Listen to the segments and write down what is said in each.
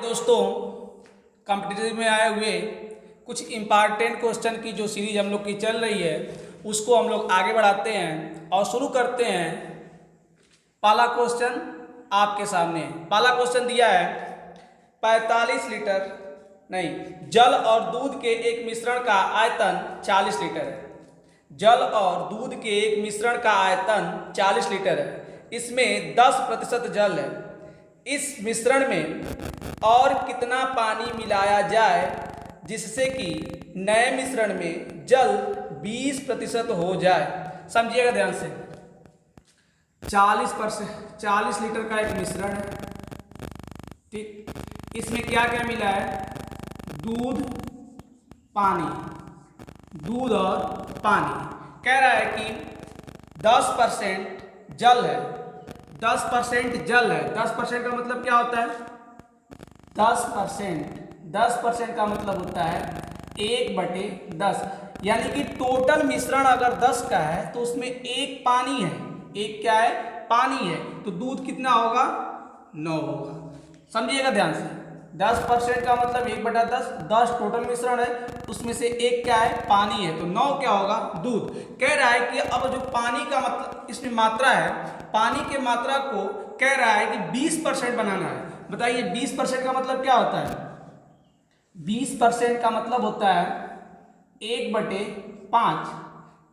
दोस्तों कॉम्पिटिटिव में आए हुए कुछ इम्पॉर्टेंट क्वेश्चन की जो सीरीज हम लोग की चल रही है उसको हम लोग आगे बढ़ाते हैं और शुरू करते हैं। पहला क्वेश्चन आपके सामने पहला क्वेश्चन दिया है 45 लीटर नहीं जल और दूध के एक मिश्रण का आयतन 40 लीटर है। जल और दूध के एक मिश्रण का आयतन 40 लीटर है। इसमें 10% जल है। इस मिश्रण में और कितना पानी मिलाया जाए जिससे कि नए मिश्रण में जल 20% हो जाए। समझिएगा ध्यान से। 40 लीटर का एक मिश्रण है, ठीक। इसमें क्या क्या मिला है? दूध और पानी। कह रहा है कि 10% जल है। 10% जल है। 10% का मतलब क्या होता है? 10% का मतलब होता है 1/10। यानी कि टोटल मिश्रण अगर 10 का है तो उसमें एक पानी है। एक क्या है? पानी है। तो दूध कितना होगा? 9 होगा। समझिएगा ध्यान से। 10% का मतलब 1/10। 10 टोटल मिश्रण है, उसमें से एक क्या है? पानी है। तो 9 क्या होगा? दूध। कह रहा है कि अब जो पानी का मतलब इसमें मात्रा है, पानी के मात्रा को कह रहा है कि 20% बनाना है। बताइए 20% का मतलब क्या होता है? 20% का मतलब होता है 1/5।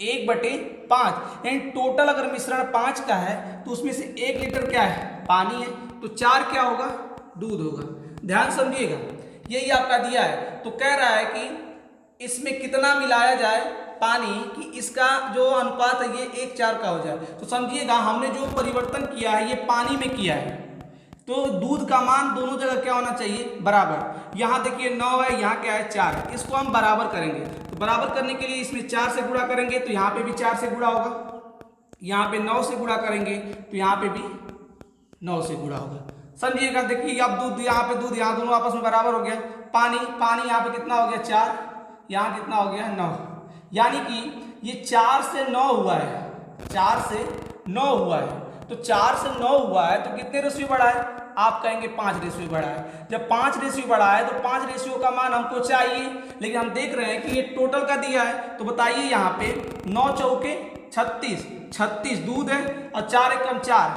1/5 यानी टोटल अगर मिश्रण 5 का है तो उसमें से 1 लीटर क्या है? पानी है। तो 4 क्या होगा? दूध होगा। ध्यान समझिएगा, यही आपका दिया है। तो कह रहा है कि इसमें कितना मिलाया जाए पानी कि इसका जो अनुपात है ये 1:4 का हो जाए। तो समझिएगा हमने जो परिवर्तन किया है ये पानी में किया है, तो दूध का मान दोनों जगह क्या होना चाहिए? बराबर। यहाँ देखिए 9 है, यहाँ क्या है? 4 है। इसको हम बराबर करेंगे। तो बराबर करने के लिए इसमें 4 से गुणा करेंगे तो यहाँ पे भी 4 से गुणा होगा। यहाँ पे 9 से गुणा करेंगे तो यहाँ पे भी 9 से गुणा होगा। समझिएगा। देखिए अब दूध यहाँ पे दूध यहाँ दोनों आपस में बराबर हो गया। पानी यहाँ पे कितना हो गया? 4। यहाँ कितना हो गया? 9। यानी कि ये 4 से 9 हुआ है। 4 से 9 हुआ है। तो 4 से 9 हुआ है तो कितने रेशियो बढ़ा है? आप कहेंगे 5 रेशियो बढ़ा है। जब 5 रेशियो बढ़ा है तो 5 रेशियो का मान हमको चाहिए, लेकिन हम देख रहे हैं कि ये टोटल का दिया है। तो बताइए यहाँ पे 9 चौके 36 दूध है और 4 एकम 4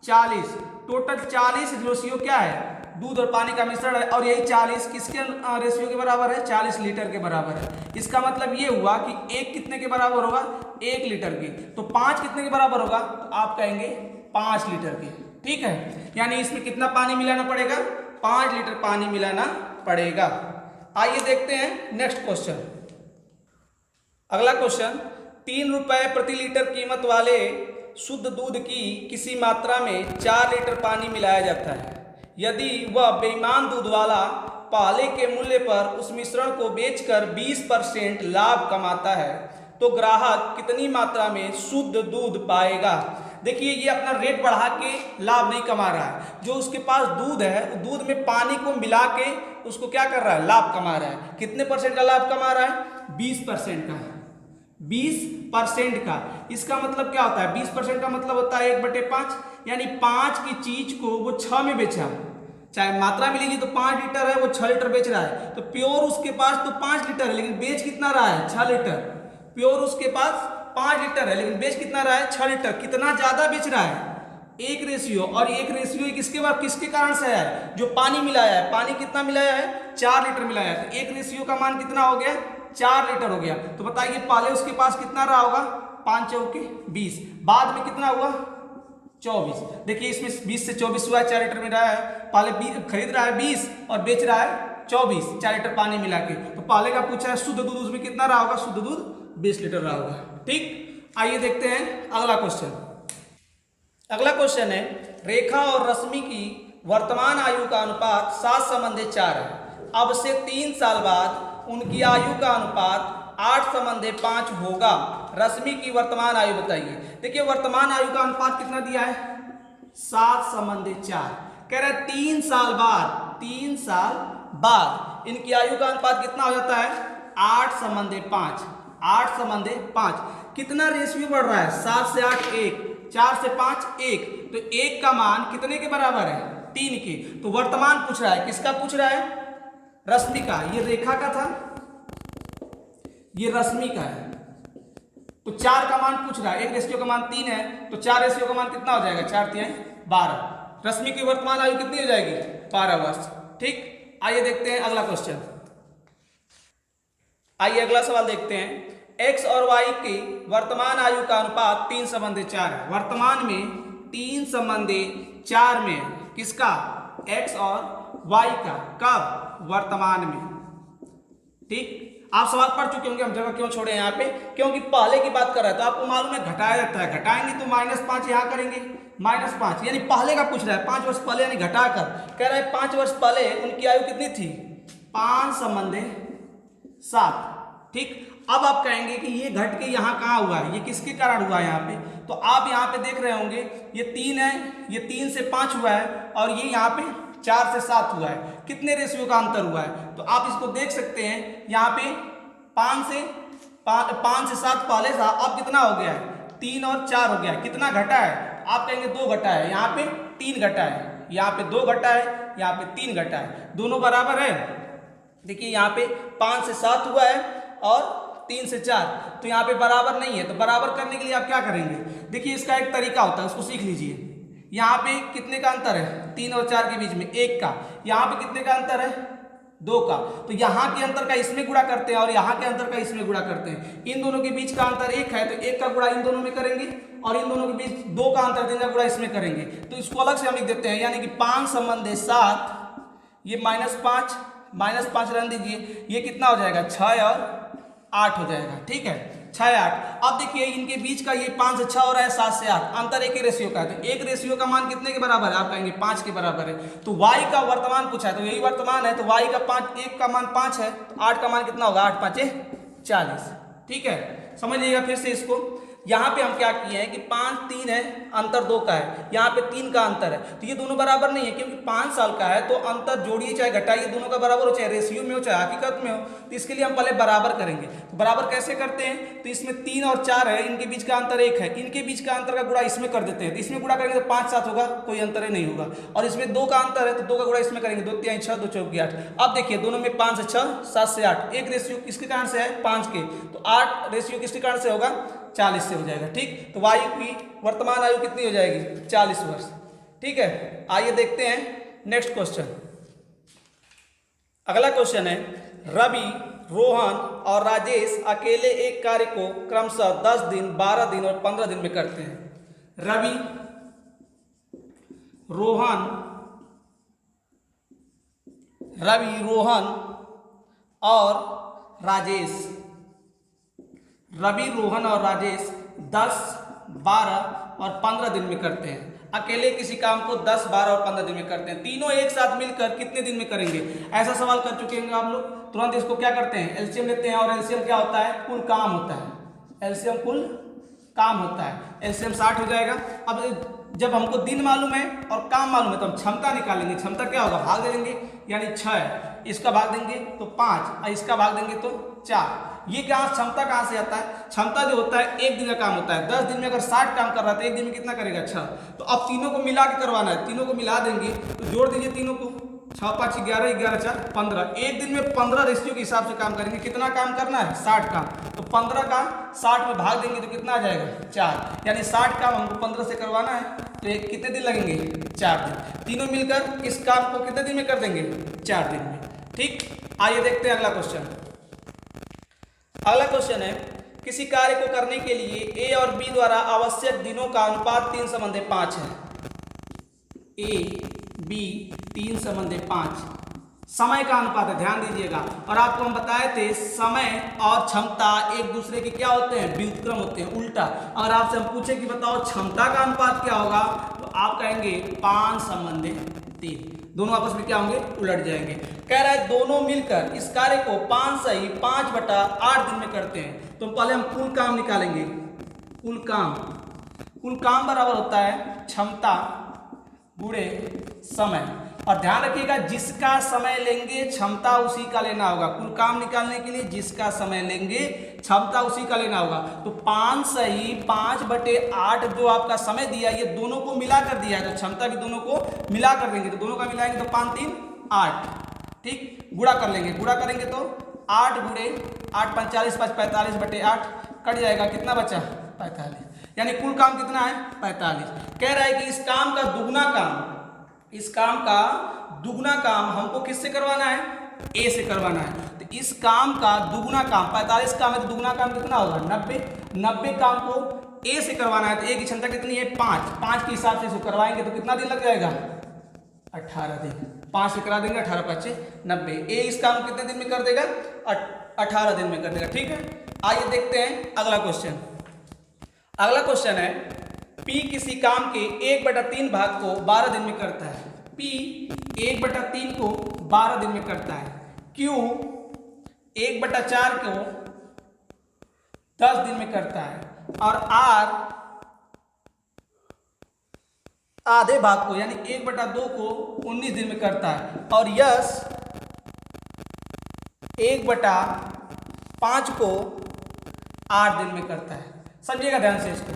40। टोटल 40 रेशियो क्या है? दूध और पानी का मिश्रण है। और यही 40 किसके रेशियो के बराबर है? 40 लीटर के बराबर है। इसका मतलब ये हुआ कि एक कितने के बराबर होगा? 1 लीटर के। तो 5 कितने के बराबर होगा? तो आप कहेंगे 5 लीटर के। ठीक है, यानी इसमें कितना पानी मिलाना पड़ेगा? 5 लीटर पानी मिलाना पड़ेगा। आइए देखते हैं नेक्स्ट क्वेश्चन। अगला क्वेश्चन, 3 रुपए प्रति लीटर कीमत वाले शुद्ध दूध की किसी मात्रा में 4 लीटर पानी मिलाया जाता है। यदि वह बेईमान दूध वाला पहले के मूल्य पर उस मिश्रण को बेचकर 20% लाभ कमाता है तो ग्राहक कितनी मात्रा में शुद्ध दूध पाएगा? देखिए ये अपना रेट बढ़ा के लाभ नहीं कमा रहा है। जो उसके पास दूध है वो दूध में पानी को मिला के उसको क्या कर रहा है? लाभ कमा रहा है। कितने % का लाभ कमा रहा है? 20% का। 20% का। इसका मतलब क्या होता है? 20% का मतलब होता है 1/5। यानी 5 की चीज को वो 6 में बेचा। चाहे मात्रा मिलेगी तो 5 लीटर है, वो 6 लीटर बेच रहा है। तो प्योर उसके पास तो 5 लीटर है, लेकिन बेच कितना रहा है? 6 लीटर। प्योर उसके पास 5 लीटर है, लेकिन बेच कितना रहा है? 6 लीटर। कितना ज्यादा बेच रहा है? 1 रेशियो। और 1 रेशियो किसके कारण से है? जो पानी मिलाया है। पानी कितना मिलाया है? 4 लीटर मिलाया है। तो 1 रेशियो का मान कितना हो गया? 4 लीटर हो गया। तो बताइए पहले उसके पास कितना रहा होगा? 5 चौके 20। बाद में कितना हुआ? 24। देखिए इसमें 20 से 24 हुआ है, 4 लीटर में रहा है। पहले खरीद रहा है 20 और बेच रहा है 24, 4 लीटर पानी मिला के। तो पहले का पूछा है शुद्ध दूध, उसमें कितना रहा होगा? शुद्ध दूध 20 लीटर रहा होगा। ठीक, आइए देखते हैं अगला क्वेश्चन। अगला क्वेश्चन है, रेखा और रश्मि की वर्तमान आयु का अनुपात 7:4 है। अब से 3 साल बाद उनकी आयु का अनुपात 8:5 होगा। रश्मि की वर्तमान आयु बताइए। देखिए वर्तमान आयु का अनुपात कितना दिया है? 7:4। कह रहा है 3 साल बाद इनकी आयु का अनुपात कितना हो जाता है? 8:5। 8:5। कितना रेशियो बढ़ रहा है? 7 से 8 1, 4 से 5 1। तो 1 का मान कितने के बराबर है? 3 के। तो वर्तमान पूछ रहा है, किसका पूछ रहा है? रश्मि का। ये रेखा का था, ये रश्मि का है। तो 4 का मान पूछ रहा है, 1 रेशियो का मान 3 है, तो 4 रेशियो का मान कितना हो जाएगा? 4 3 12। रश्मि की वर्तमान आयु कितनी हो जाएगी? 12 वर्ष। ठीक, आइए देखते हैं अगला क्वेश्चन। आइए अगला सवाल देखते हैं। x और y की वर्तमान आयु का अनुपात 3:4 है। वर्तमान में 3:4 में किसका? x और y का। कब? वर्तमान में। ठीक, आप सवाल पढ़ चुके होंगे, हम जगह क्यों छोड़े यहाँ पे? क्योंकि पहले की बात कर रहा है, तो आपको मालूम है घटाया जाता है। घटाएंगे तो -5 यहाँ करेंगे, -5 यानी पहले का पूछ रहा है, 5 वर्ष पहले यानी घटाकर। कह रहा है 5 वर्ष पहले उनकी आयु कितनी थी? 5:7। ठीक, अब आप कहेंगे कि ये घट के यहाँ कहाँ हुआ है, ये किसके कारण हुआ है यहाँ पे? तो आप यहाँ पे देख रहे होंगे ये 3 है, ये 3 से 5 हुआ है, और ये यहाँ पे 4 से 7 हुआ है। कितने रेशियो का अंतर हुआ है? तो आप इसको देख सकते हैं, यहाँ पे 5 से 7 पहले था, अब कितना हो गया है? 3 और 4 हो गया है। कितना घटा है? आप कहेंगे 2 घटा है, यहाँ पे 3 घटा है, यहाँ पे 2 घटा है, यहाँ पे 3 घटा है। दोनों बराबर है। देखिए यहाँ पे 5 से 7 हुआ है और 3 से 4, तो यहाँ पे बराबर नहीं है। तो बराबर करने के लिए आप क्या करेंगे? देखिए इसका एक तरीका होता है, उसको सीख लीजिए। यहाँ पे कितने का अंतर है? 3 और 4 के बीच में 1 का। यहाँ पे कितने का अंतर है? 2 का। तो यहाँ के अंतर का इसमें गुणा करते हैं और यहाँ के अंतर का इसमें गुणा करते हैं। इन दोनों के बीच का अंतर 1 है, तो 1 का गुणा इन दोनों में करेंगे, और इन दोनों के बीच 2 का अंतर, 3 का गुणा इसमें करेंगे। तो इसको अलग से हम लिख देते हैं, यानी कि 5:7, ये -5 रहने दीजिए, ये कितना हो जाएगा? 6 और 8 हो जाएगा। ठीक है, 6 8। अब देखिए इनके बीच का ये 5 से 6 हो रहा है, 7 से 8, अंतर 1 रेशियो का है। तो 1 रेशियो का मान कितने के बराबर है? आप कहेंगे 5 के बराबर है। तो y का वर्तमान पूछा है, तो यही वर्तमान है, तो y का 1 का मान 5 है, तो 8 का मान कितना होगा? 8 5 40। ठीक है, समझिएगा फिर से इसको। यहाँ पे हम क्या किए हैं कि 5 3 है, अंतर 2 का है, यहाँ पे 3 का अंतर है, तो ये दोनों बराबर नहीं है, क्योंकि 5 साल का है, तो अंतर जोड़िए चाहे घटाइए, दोनों का बराबर हो, चाहे रेशियो में हो चाहे हकीकत में हो। तो इसके लिए हम पहले बराबर करेंगे। तो बराबर कैसे करते हैं? तो इसमें 3 और 4 है, इनके बीच का अंतर 1 है, इनके बीच का अंतर का गुणा इसमें कर देते हैं। तो इसमें गुणा करेंगे तो 5 7 होगा, कोई अंतर ही नहीं होगा। और इसमें 2 का अंतर है, तो 2 का गुणा इसमें करेंगे, 2 3 6 2 4 8। अब देखिए दोनों में 5 से 6, 7 से 8, 1 रेशियो किसके कारण से है? 5 के, तो 8 रेशियो किसके कारण से होगा? 40 से हो जाएगा। ठीक, तो y की वर्तमान आयु कितनी हो जाएगी? 40 वर्ष। ठीक है, आइए देखते हैं नेक्स्ट क्वेश्चन। अगला क्वेश्चन है, रवि, रोहन और राजेश अकेले एक कार्य को क्रमशः 10 दिन, 12 दिन और 15 दिन में करते हैं। रवि, रोहन और राजेश, रवि, रोहन और राजेश 10, 12 और 15 दिन में करते हैं। अकेले किसी काम को 10, 12 और 15 दिन में करते हैं। तीनों एक साथ मिलकर कितने दिन में करेंगे? ऐसा सवाल कर चुके हैं आप लोग। तुरंत इसको क्या करते हैं? एलसीएम लेते हैं, और एलसीएम क्या होता है? कुल काम होता है। एलसीएम कुल काम होता है, एलसीएम 60 हो जाएगा। अब जब हमको दिन मालूम है और काम मालूम है, तो हम क्षमता निकालेंगे। क्षमता क्या होगा? भाग देंगे, यानी 6, इसका भाग देंगे तो 5, और इसका भाग देंगे तो 4। ये क्या क्षमता कहाँ से आता है? क्षमता जो होता है 1 दिन का काम होता है। 10 दिन में अगर 60 काम कर रहा है, तो 1 दिन में कितना करेगा? 6। तो अब तीनों को मिला के करवाना है, तीनों को मिला देंगे, तो जोड़ दीजिए तीनों को, 6 5 11, 11 4 15। 1 दिन में 15 रेशियो के हिसाब से काम करेंगे। कितना काम करना है? 60 काम। तो 15 का 60 में भाग देंगे तो कितना आ जाएगा? 4, यानी 60 काम हमको 15 से करवाना है, तो एक कितने दिन लगेंगे? 4 दिन। तीनों मिलकर इस काम को कितने दिन में कर देंगे? 4 दिन में। ठीक, आइए देखते हैं अगला क्वेश्चन। अगला क्वेश्चन है, किसी कार्य को करने के लिए A और B द्वारा आवश्यक दिनों का अनुपात 3:5 है। A B 3:5 समय का अनुपात है, ध्यान दीजिएगा। और आपको हम बताए थे समय और क्षमता एक दूसरे के क्या होते हैं? व्युत्क्रम होते हैं, उल्टा। अगर आपसे हम पूछे कि बताओ क्षमता का अनुपात क्या होगा, तो आप कहेंगे 5:3। दोनों आपस में क्या होंगे? उलट जाएंगे। कह रहा है दोनों मिलकर इस कार्य को 5/8 दिन में करते हैं। तो पहले हम कुल काम निकालेंगे। कुल काम बराबर होता है क्षमता गुणे समय। और ध्यान रखिएगा जिसका समय लेंगे क्षमता उसी का लेना होगा। कुल काम निकालने के लिए जिसका समय लेंगे क्षमता उसी का लेना होगा। तो 5 सही 5/8 जो आपका समय दिया ये दोनों को मिला कर दिया है, तो क्षमता भी दोनों को मिला कर देंगे, तो दोनों का मिलाएंगे तो 5 3 8, ठीक, गुणा कर लेंगे, गुणा करेंगे तो 8 गुणे 8 45 5 45/8 कट जाएगा, कितना बचा 45, यानी कुल काम कितना है 45। कह रहा है कि इस काम का दुगना काम, इस काम का दुगना काम हमको किससे करवाना है, ए से करवाना है। तो इस काम का दुगना काम 45 काम है तो दुगना काम कितना होगा 90, 90 काम को ए से करवाना है। तो ए की क्षमता कितनी है 5, 5 के हिसाब से इसको करवाएंगे तो कितना दिन लग जाएगा 18 दिन, 5 से करा देंगे 18 5 90। ए इस काम को कितने दिन में कर देगा 18 दिन में कर देगा, ठीक है। आइए देखते हैं अगला क्वेश्चन। अगला क्वेश्चन है P किसी काम के 1/3 भाग को 12 दिन में करता है। P 1/3 को 12 दिन में करता है। Q 1/4 को 10 दिन में करता है और R आधे भाग को यानी 1/2 को 19 दिन में करता है और यश 1/5 को 8 दिन में करता है। समझिएगा ध्यान से इसको,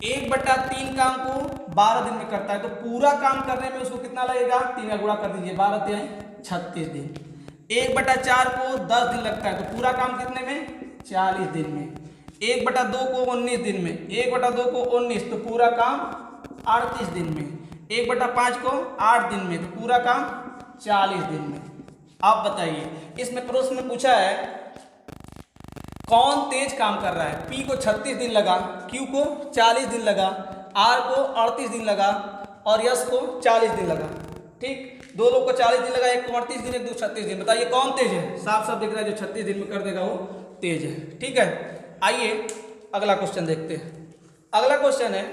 1/3 काम को 12 दिन में करता है, तो पूरा काम करने में उसको कितना लगेगा 3 का गुणा कर दीजिए 12 3 36 दिन। 1/4 को 10 दिन लगता है, तो पूरा काम कितने में 40 दिन में। 1/2 को 19 दिन में, 1/2 को 19 तो पूरा काम 38 दिन में। 1/5 को 8 दिन में तो पूरा काम 40 दिन में। आप बताइए इसमें प्रश्न में पूछा है कौन तेज काम कर रहा है। P को 36 दिन लगा, Q को 40 दिन लगा, R को 38 दिन लगा और यश को 40 दिन लगा, ठीक। दो लोग को 40 दिन लगा, एक को 38 दिन, एक को 36 दिन। बताइए कौन तेज है। साफ साफ दिख रहा है जो 36 दिन में कर देगा वो तेज है, ठीक है। आइए अगला क्वेश्चन देखते हैं। अगला क्वेश्चन है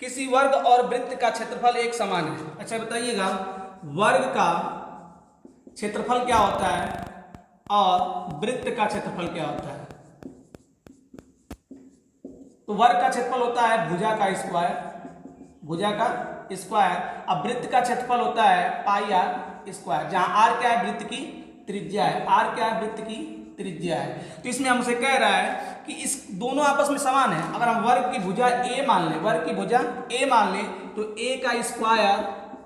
किसी वर्ग और वृत्त का क्षेत्रफल एक समान है। अच्छा बताइएगा वर्ग का क्षेत्रफल क्या होता है और वृत्त का क्षेत्रफल क्या होता है। तो वर्ग का क्षेत्रफल होता है भुजा का स्क्वायर, भुजा का स्क्वायर। अब वृत्त का क्षेत्रफल होता है पाई आर स्क्वायर, जहां आर क्या है वृत्त की त्रिज्या है, आर क्या है वृत्त की त्रिज्या है। तो इसमें हमसे कह रहा है कि इस दोनों आपस में समान है। अगर हम वर्ग की भुजा ए मान लें, वर्ग की भुजा ए मान लें तो ए का स्क्वायर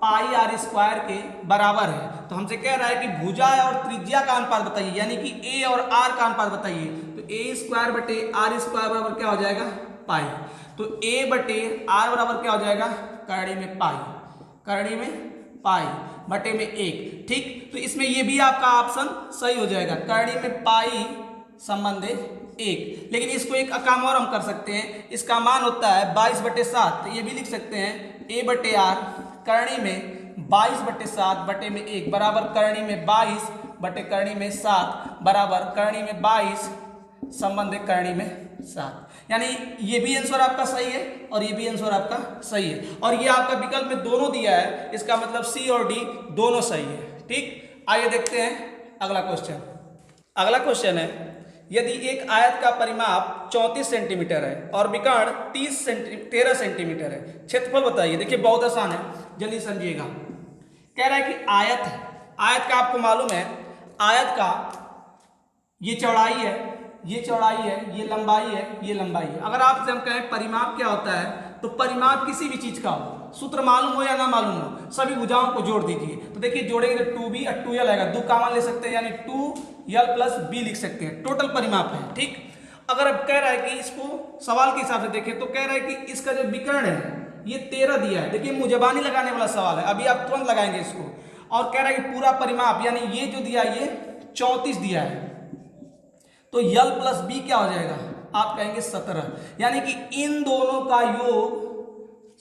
पाई आर स्क्वायर के बराबर है। तो हमसे कह रहा है कि भुजा और त्रिज्या का अनुपात बताइए, यानी कि ए और आर का अनुपात बताइए। तो ए स्क्वायर बटे आर स्क्वायर बराबर क्या हो जाएगा पाई। तो ए बटे आर बराबर क्या हो जाएगा करड़ी में पाई, करड़ी में पाई बटे में 1, ठीक। तो इसमें ये भी आपका ऑप्शन सही हो जाएगा, करड़ी में पाई संबंधे 1। लेकिन इसको एक काम और हम कर सकते हैं, इसका मान होता है 22/7। तो ये भी लिख सकते हैं ए बटे आर करणी में 22/7 बटे में 1 बराबर करणी में 22 बटे करणी में 7 बराबर करणी में 22 संबंधित करणी में 7। यानी ये भी आंसर आपका सही है और ये भी आंसर आपका सही है। और ये आपका विकल्प में दोनों दिया है, इसका मतलब सी और डी दोनों सही है, ठीक। आइए देखते हैं अगला क्वेश्चन। अगला क्वेश्चन है यदि एक आयत का परिमाप 34 सेंटीमीटर है और विकर्ण 13 सेंटीमीटर है, क्षेत्रफल बताइए। देखिए बहुत आसान है, जल्दी समझिएगा। कह रहा है कि आयत है, आयत का आपको मालूम है आयत का ये चौड़ाई है, ये चौड़ाई है, ये लंबाई है, ये लंबाई है। अगर आपसे हम कहें परिमाप क्या होता है, तो परिमाप किसी भी चीज का हो, सूत्र मालूम हो या ना मालूम हो, सभी भुजाओं को जोड़ दीजिए। तो देखिए जोड़ेंगे तो 2b और 2l आएगा, 2 कॉमन ले सकते हैं यानी 2l + b लिख सकते हैं, टोटल परिमाप है, ठीक। अगर अब कह रहा है कि इसको सवाल के हिसाब से देखें तो कह रहा है कि इसका जो विकर्ण है ये 13 दिया है। देखिए मुजबानी लगाने वाला सवाल है, अभी आप तुरंत लगाएंगे इसको। और कह रहा है कि पूरा परिमाप यानी ये जो दिया ये 34 दिया है, तो l + b क्या हो जाएगा आप कहेंगे 17, यानी कि इन दोनों का योग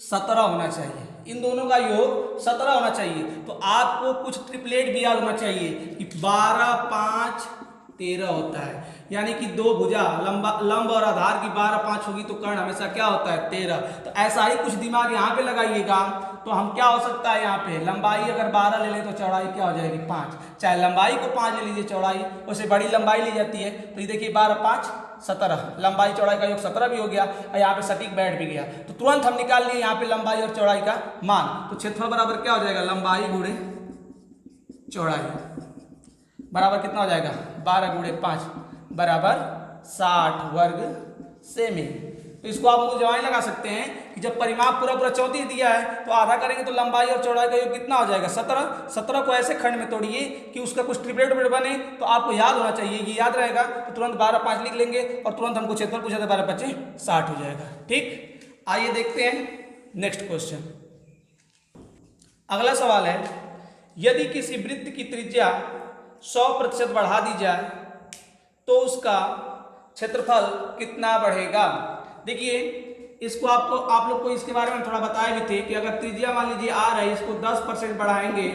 17 होना चाहिए, इन दोनों का योग 17 होना चाहिए। तो आपको कुछ ट्रिपलेट भी याद होना चाहिए कि 12 5 13 होता है, यानी कि दो भुजा लंब और आधार की 12 5 होगी तो कर्ण हमेशा क्या होता है 13। तो ऐसा ही कुछ दिमाग यहाँ पे लगाइएगा। तो हम क्या हो सकता है यहाँ पे लंबाई अगर 12 ले लें तो चौड़ाई क्या हो जाएगी 5, चाहे लंबाई को 5 ले लीजिए, चौड़ाई उससे बड़ी लंबाई ली जाती है। तो ये देखिए 12 5 17, लंबाई चौड़ाई का योग 17 भी हो गया और यहाँ पे सटीक बैठ भी गया। तो तुरंत हम निकाल लिए यहाँ पे लंबाई और चौड़ाई का मान। तो क्षेत्रफल बराबर क्या हो जाएगा लंबाई गुणे चौड़ाई बराबर कितना हो जाएगा 12 गुणे 5 बराबर 60 वर्ग सेमी। तो इसको आप मुझे लगा सकते हैं कि जब परिमाप पूरा 34 दिया है तो आधा करेंगे तो लंबाई और चौड़ाई का योग कितना हो जाएगा 17। 17 को ऐसे खंड में तोड़िए कि उसका कुछ ट्रिपलेट बने, तो आपको याद होना चाहिए, ये याद रहेगा तो तुरंत 12 5 लिख लेंगे और तुरंत हमको क्षेत्रफल पूछा था 12 5 60 हो जाएगा। ठीक, आइए देखते हैं नेक्स्ट क्वेश्चन। अगला सवाल है, यदि किसी वृत्त की त्रिज्या 100% बढ़ा दी जाए तो उसका क्षेत्रफल कितना बढ़ेगा। देखिए इसको आप लोग को इसके बारे में थोड़ा बताए भी थे कि अगर त्रिज्या मान लीजिए r है, इसको 10% बढ़ाएंगे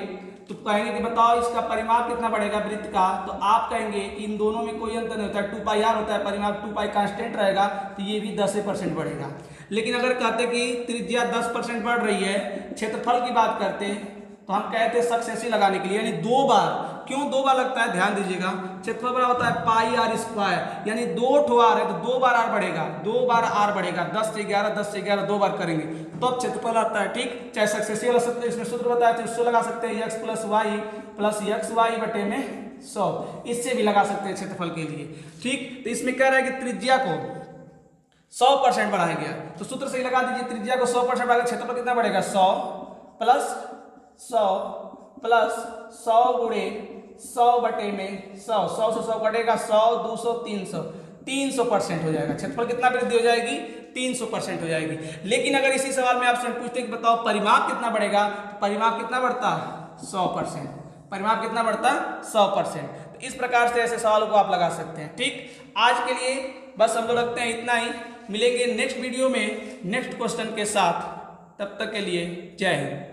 तो कहेंगे कि बताओ इसका परिमाप कितना बढ़ेगा वृत्त का, तो आप कहेंगे कि इन दोनों में कोई अंतर नहीं होता है, 2πr होता है परिमाप, 2π कांस्टेंट रहेगा तो ये भी 10% बढ़ेगा। लेकिन अगर कहते कि त्रिज्या 10% बढ़ रही है, क्षेत्रफल की बात करते तो हम कहते हैं सक्सेसिव लगाने के लिए, यानी 2 बार। क्यों 2 बार लगता है, ध्यान दीजिएगा, क्षेत्रफल बराबर होता है पाई आर स्क्वायर, यानी 2 ठो आर है तो 2 बार आर बढ़ेगा, 2 बार आर बढ़ेगा, 10 से 11 10 से 11 2 बार करेंगे तो अब क्षेत्रफल आता है। ठीक, चाहे सक्सेसिव वाला सकते, इसमें सूत्र बताया तो इससे लगा सकते हैं x प्लस y बटे में 100, इससे भी लगा सकते हैं क्षेत्रफल के लिए। ठीक, तो इसमें कह रहा है कि त्रिज्या को 100% बढ़ाया गया तो सूत्र से ही लगा दीजिए, त्रिज्या को 100% बढ़ाया क्षेत्रफल कितना बढ़ेगा 100 प्लस 100 गुणे 100 बटे में 100, 100 से 100 कटेगा 100 200 300, 300% हो जाएगा। क्षेत्रफल कितना वृद्धि हो जाएगी 300% हो जाएगी। लेकिन अगर इसी सवाल में आपसे पूछते कि बताओ परिमाप कितना बढ़ेगा, परिमाप कितना बढ़ता 100%, परिमाप कितना बढ़ता 100%। तो इस प्रकार से ऐसे सवालों को आप लगा सकते हैं। ठीक, आज के लिए बस हम लोग रखते हैं इतना ही, मिलेंगे नेक्स्ट वीडियो में नेक्स्ट क्वेश्चन के साथ, तब तक के लिए जय हिंद।